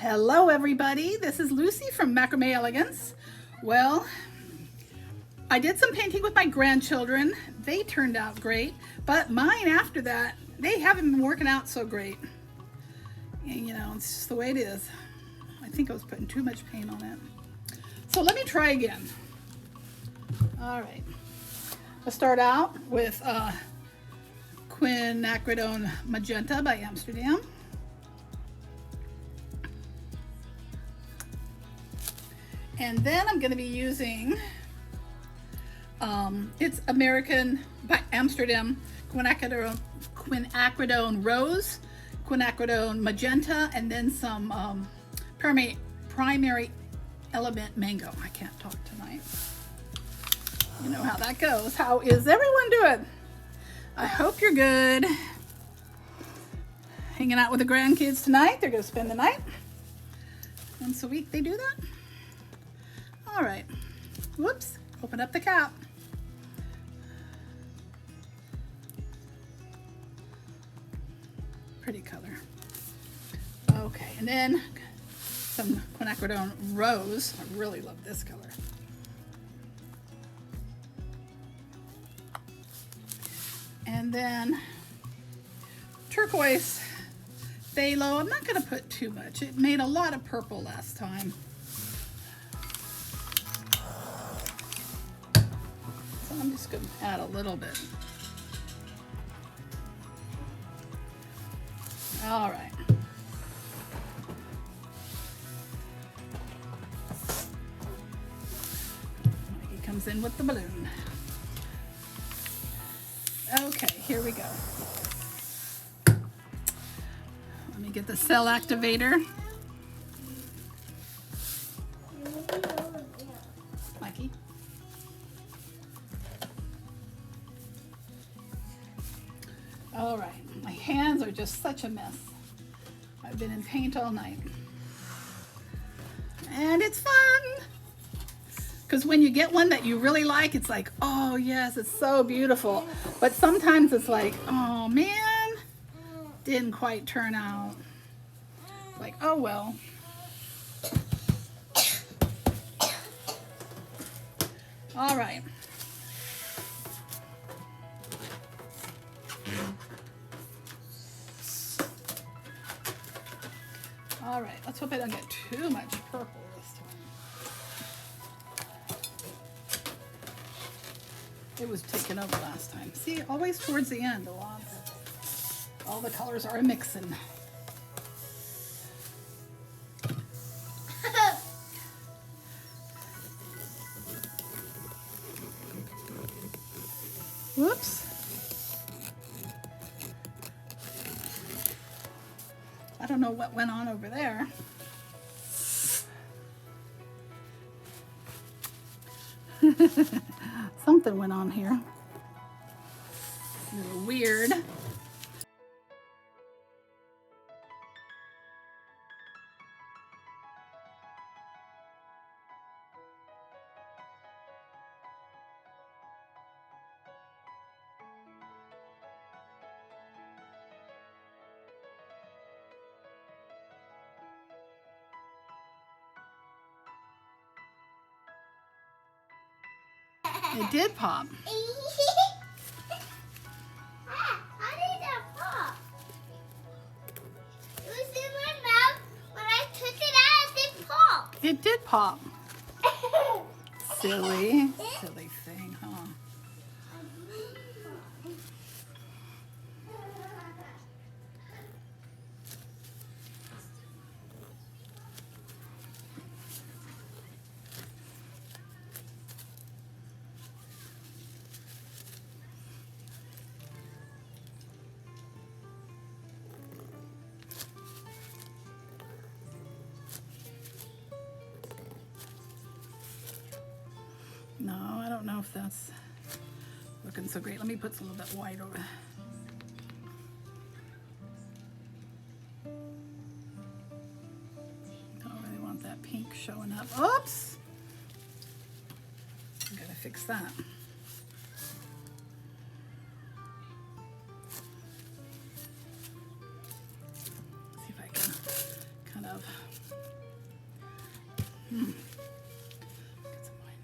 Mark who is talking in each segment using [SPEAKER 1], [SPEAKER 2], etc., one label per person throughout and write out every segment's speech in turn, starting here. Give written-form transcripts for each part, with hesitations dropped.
[SPEAKER 1] Hello everybody, this is Lucy from Macrame Elegance. Well, I did some painting with my grandchildren. They turned out great, but mine after that, they haven't been working out so great. And you know, it's just the way it is. I think I was putting too much paint on it. So let me try again. All right, let's start out with Quinacridone Magenta by Amsterdam. And then I'm going to be using, it's American by Amsterdam, Quinacridone Rose, Quinacridone Magenta, and then some primary element mango. I can't talk tonight. You know how that goes. How is everyone doing? I hope you're good. Hanging out with the grandkids tonight. They're going to spend the night. Once a week they do that. All right, whoops, open up the cap. Pretty color. Okay, and then some Quinacridone Rose. I really love this color. And then turquoise phthalo. I'm not gonna put too much. It made a lot of purple last time. I'm just going to add a little bit. All right. He comes in with the balloon. Okay, here we go. Let me get the cell activator. Mikey. All right, my hands are just such a mess. I've been in paint all night. And it's fun. Because when you get one that you really like, it's like, oh yes, it's so beautiful. But sometimes it's like, oh man, didn't quite turn out. Like, oh well. All right. All right, let's hope I don't get too much purple this time. It was taken over last time. See, always towards the end, all the colors are mixing. Whoops. I don't know what went on over there. Something went on here. A little weird. It did pop.
[SPEAKER 2] How did that pop? It was in my mouth. When I took it out, it did pop.
[SPEAKER 1] It did pop. Silly thing, huh? No, I don't know if that's looking so great. Let me put a little bit white over. Don't really want that pink showing up. Oops! I gotta fix that. See if I can kind of Get some white.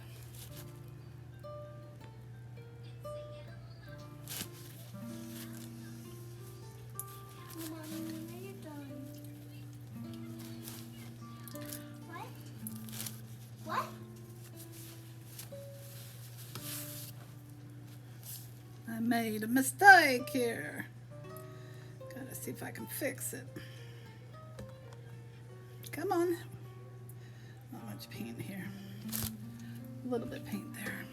[SPEAKER 2] What?
[SPEAKER 1] I made a mistake here. Gotta see if I can fix it. Come on. Not much paint here. A little bit paint there.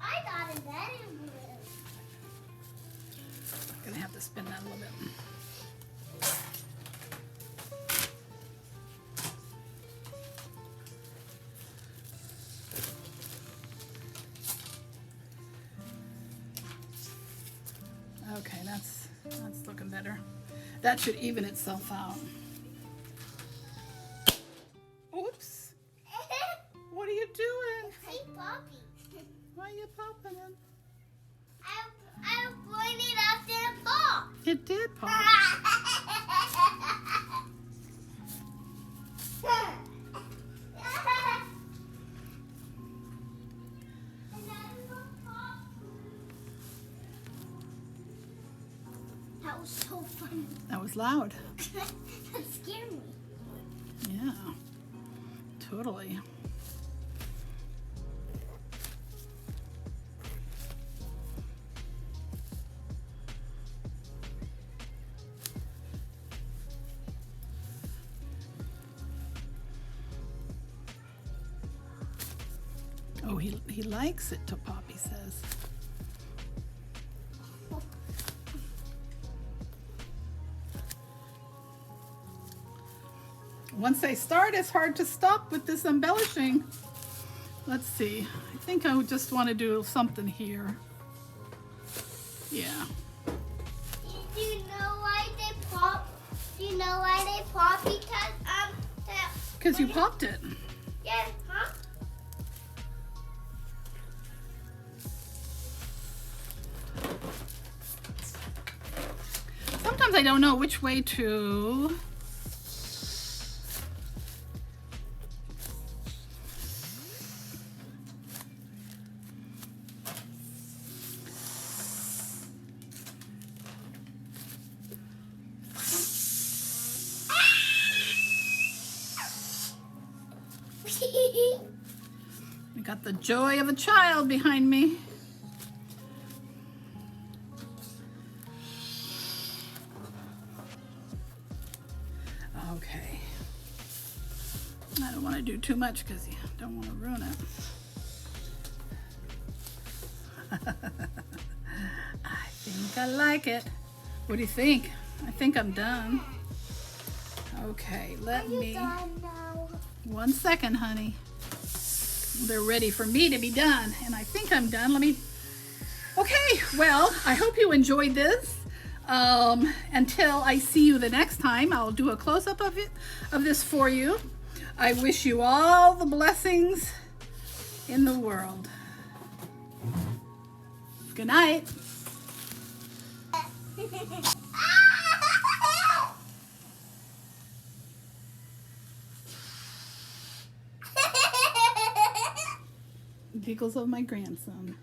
[SPEAKER 2] I got it that in blue.
[SPEAKER 1] Gonna have to spin that a little bit. Okay, that's looking better. That should even itself out. Oops! What are you doing?
[SPEAKER 2] Hey, Poppy.
[SPEAKER 1] Why are you popping it?
[SPEAKER 2] I pointed out to the ball.
[SPEAKER 1] It did pop.
[SPEAKER 2] That was so funny.
[SPEAKER 1] That was loud.
[SPEAKER 2] That scared me.
[SPEAKER 1] Yeah, totally. Oh, he likes it, to Poppy says. Once I start, it's hard to stop with this embellishing. Let's see. I think I would just want to do something here. Yeah.
[SPEAKER 2] Do you know why they pop? Do you know why they pop?
[SPEAKER 1] Because you popped it.
[SPEAKER 2] Yeah, huh?
[SPEAKER 1] Sometimes I don't know which way to. I got the joy of a child behind me. Okay. I don't want to do too much because you don't want to ruin it. I think I like it. What do you think? I think I'm done. Okay, let me.
[SPEAKER 2] Done now?
[SPEAKER 1] 1 second, honey. They're ready for me to be done, and I think I'm done. Let me. Okay, well, I hope you enjoyed this. Until I see you the next time, I'll do a close-up of this for you. I wish you all the blessings in the world. Good night. Giggles of my grandson.